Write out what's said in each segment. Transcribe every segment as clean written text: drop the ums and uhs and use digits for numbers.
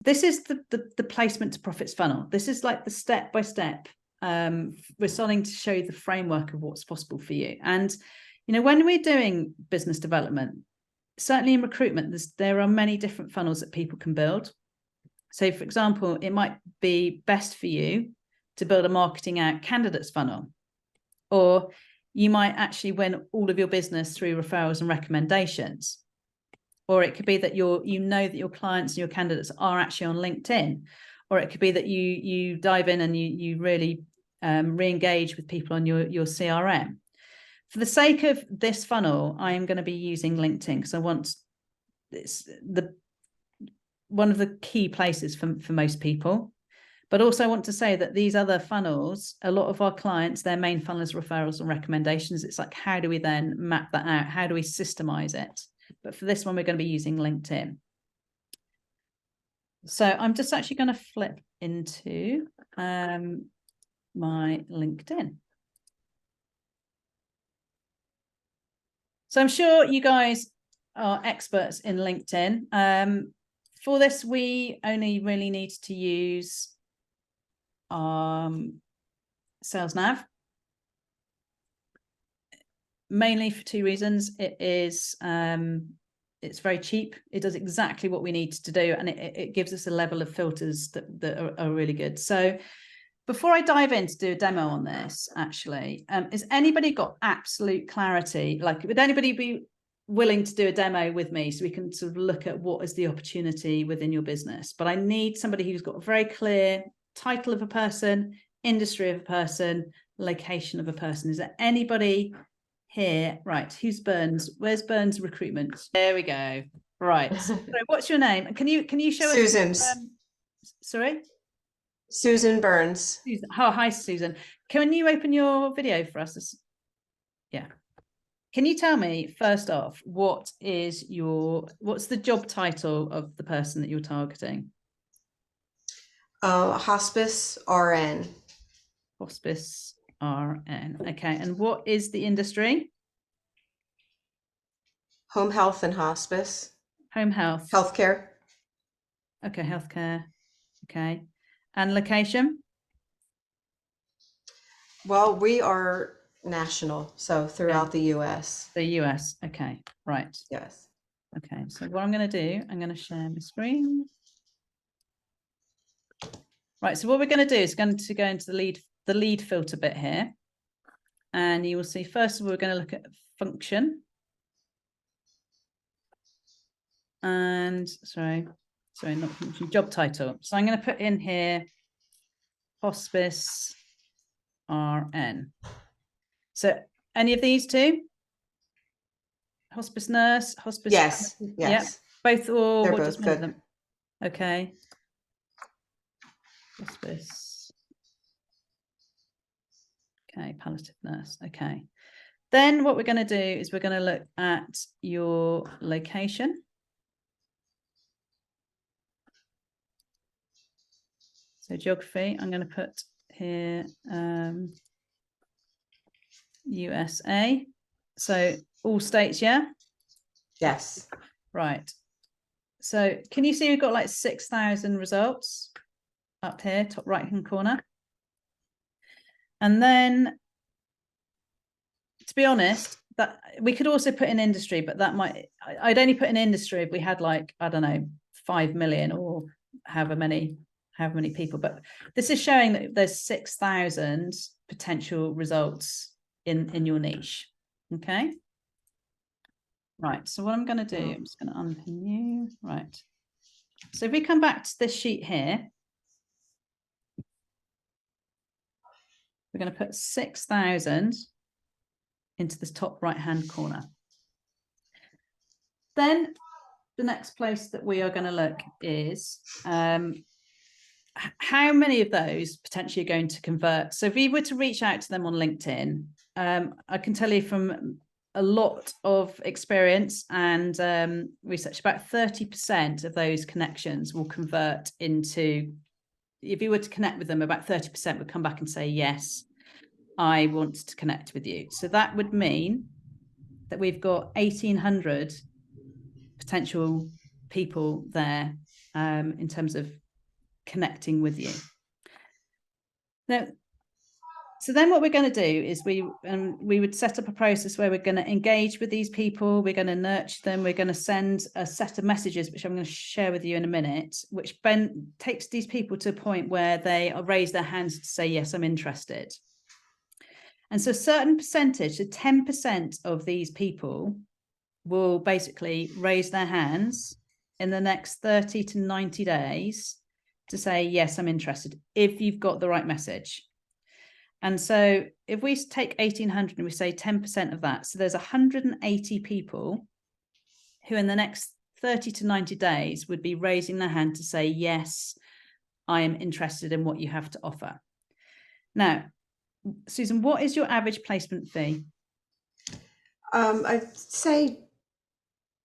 this is the placement to profits funnel. This is like the step by step. We're starting to show you the framework of what's possible for you. And, you know, when we're doing business development, certainly in recruitment, there are many different funnels that people can build. So, for example, it might be best for you to build a marketing out candidates funnel, or you might actually win all of your business through referrals and recommendations. Or it could be that you know that your clients and your candidates are actually on LinkedIn, or it could be that you dive in and you really re-engage with people on your CRM. For the sake of this funnel, I am going to be using LinkedIn because I want one of the key places for most people. But also I want to say that these other funnels, a lot of our clients, their main funnel is referrals and recommendations. It's like, how do we then map that out? How do we systemize it? But for this one, we're going to be using LinkedIn. So I'm just actually going to flip into my LinkedIn. So I'm sure you guys are experts in LinkedIn. For this, we only really need to use Sales Nav. Mainly for two reasons. It is it's very cheap. It does exactly what we need to do, and it gives us a level of filters that are really good. So before I dive in to do a demo on this, actually, has anybody got absolute clarity? Like, would anybody be willing to do a demo with me so we can sort of look at what is the opportunity within your business? But I need somebody who's got a very clear title of a person, industry of a person, location of a person. Is there anybody here? Right, who's Burns? Where's Burns Recruitment? There we go. Right. So what's your name? Can you show Susan's. us? Sorry? Susan Burns. Susan. Oh, hi, Susan. Can you open your video for us? Yeah. Can you tell me, first off, what's the job title of the person that you're targeting? Hospice RN. Hospice RN. Okay. And what is the industry? Home health and hospice. Home health. Healthcare. Okay. Healthcare. Okay. And location? Well, we are national, so throughout the US. The US. Okay. Right. Yes. Okay. So what I'm going to do, I'm going to share my screen. Right. So what we're going to do is going to go into the lead filter bit here. And you will see, first of all, we're going to look at function. And sorry, not function, job title. So I'm going to put in here hospice RN. So any of these two? Hospice nurse, hospice. Yes. Yes. Yeah, both, or they're what, both just one of them? Okay. Hospice. Okay, palliative nurse. Okay. Then what we're going to do is we're going to look at your location. So geography, I'm going to put here USA. So all states, yeah? Yes. Right. So can you see we've got like 6,000 results up here, top right-hand corner? And then, to be honest, that we could also put in industry, but that I'd only put in industry if we had like, I don't know, 5 million or however many people. But this is showing that there's 6,000 potential results in your niche. Okay. Right. So what I'm going to do, I'm just going to unpin you. Right. So if we come back to this sheet here, we're going to put 6,000 into this top right-hand corner. Then the next place that we are going to look is how many of those potentially are going to convert. So if we were to reach out to them on LinkedIn, I can tell you from a lot of experience and research, about 30% of those connections will convert into, if you were to connect with them, about 30% would come back and say, yes, I want to connect with you. So that would mean that we've got 1,800 potential people there in terms of connecting with you. Now, so then what we're going to do is we would set up a process where we're going to engage with these people, we're going to nurture them, we're going to send a set of messages, which I'm going to share with you in a minute, which then takes these people to a point where they raise their hands to say, yes, I'm interested. And so a certain percentage, so 10% of these people will basically raise their hands in the next 30 to 90 days to say, yes, I'm interested, if you've got the right message. And so if we take 1,800 and we say 10% of that, so there's 180 people who in the next 30 to 90 days would be raising their hand to say, yes, I am interested in what you have to offer. Now, Susan, what is your average placement fee? I'd say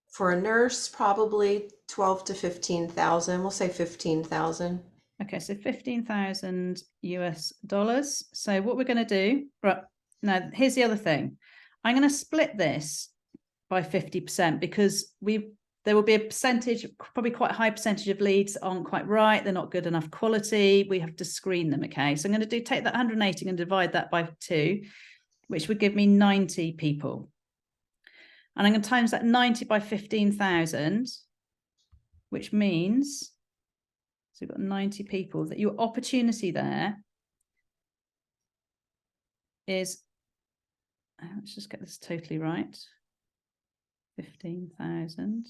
for a nurse, probably 12 to 15,000. We'll say 15,000. Okay, so 15,000 US dollars. So what we're going to do, right now, here's the other thing. I'm going to split this by 50% because there will be a percentage, probably quite a high percentage of leads that aren't quite right. They're not good enough quality. We have to screen them. Okay, so I'm going to take that 180 and divide that by 2, which would give me 90 people. And I'm going to times that 90 by 15,000, which means, so we've got 90 people, that your opportunity there is, let's just get this totally right, 15,000.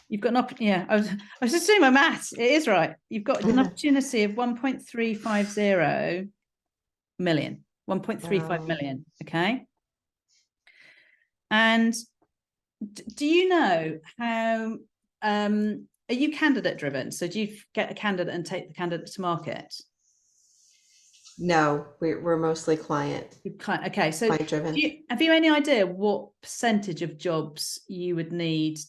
You've got an yeah, I was just doing my maths. It is right. You've got an opportunity of 1.350 million, 1.35 million. Okay. And do you know how, are you candidate driven? So do you get a candidate and take the candidate to market? No, we're mostly client. Okay, so client driven. Have you any idea what percentage of jobs you would need?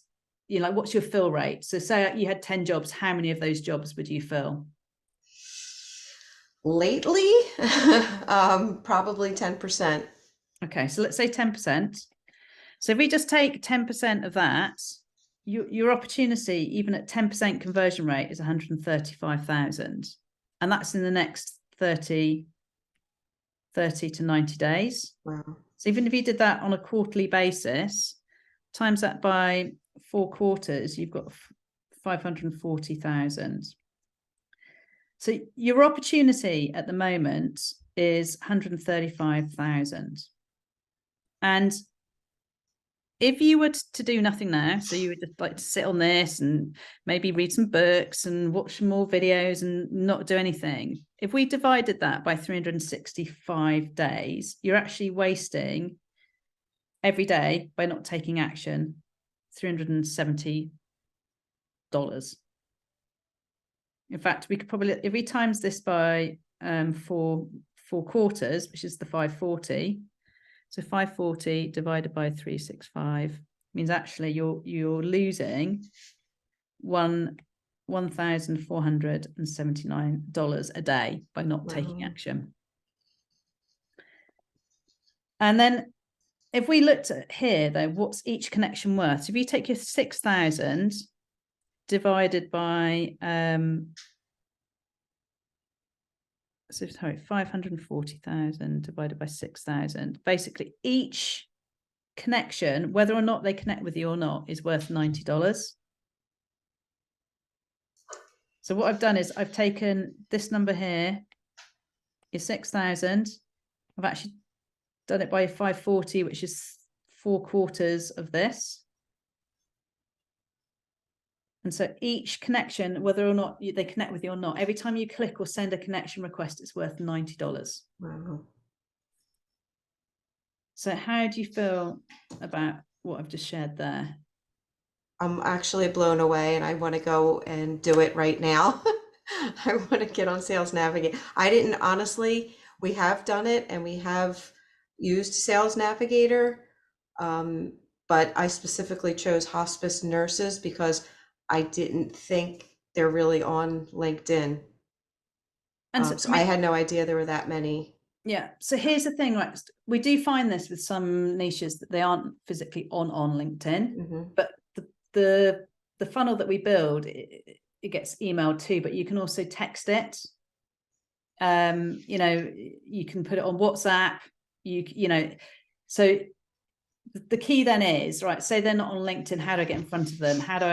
You know, like what's your fill rate? So say you had 10 jobs, how many of those jobs would you fill? Lately, probably 10%. Okay, so let's say 10%. So if we just take 10% of that, your opportunity, even at 10% conversion rate, is 135,000. And that's in the next 30 to 90 days. Wow. So even if you did that on a quarterly basis, times that by 4 quarters, you've got 540,000. So your opportunity at the moment is 135,000. And if you were to do nothing now, so you would just like to sit on this and maybe read some books and watch some more videos and not do anything, if we divided that by 365 days, you're actually wasting every day, by not taking action, $370. In fact, we could probably, if we times this by 4 quarters, which is the 540, so 540 divided by 365 means actually you're losing $1,479 a day by not taking action. And then if we looked at here, though, what's each connection worth? So if you take your 6,000 divided by 540,000 divided by 6,000. Basically, each connection, whether or not they connect with you or not, is worth $90. So what I've done is I've taken this number here, is 6,000. I've actually done it by 540, which is 4 quarters of this. And so each connection, whether or not they connect with you or not, every time you click or send a connection request, it's worth $90. Wow. So how do you feel about what I've just shared there? I'm actually blown away and I want to go and do it right now. I want to get on Sales Navigator. I didn't, honestly, we have done it and we have used Sales Navigator, but I specifically chose hospice nurses because I didn't think they're really on LinkedIn. And so I had no idea there were that many. Yeah. So here's the thing, like we do find this with some niches that they aren't physically on LinkedIn, but the funnel that we build, it gets emailed too, but you can also text it. You know, you can put it on WhatsApp, you know, so the key then is, right, say they're not on LinkedIn, how do I get in front of them? How do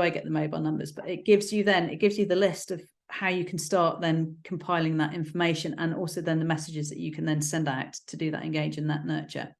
I get the mobile numbers? But it gives you the list of how you can start then compiling that information, and also then the messages that you can then send out to do that engage and that nurture.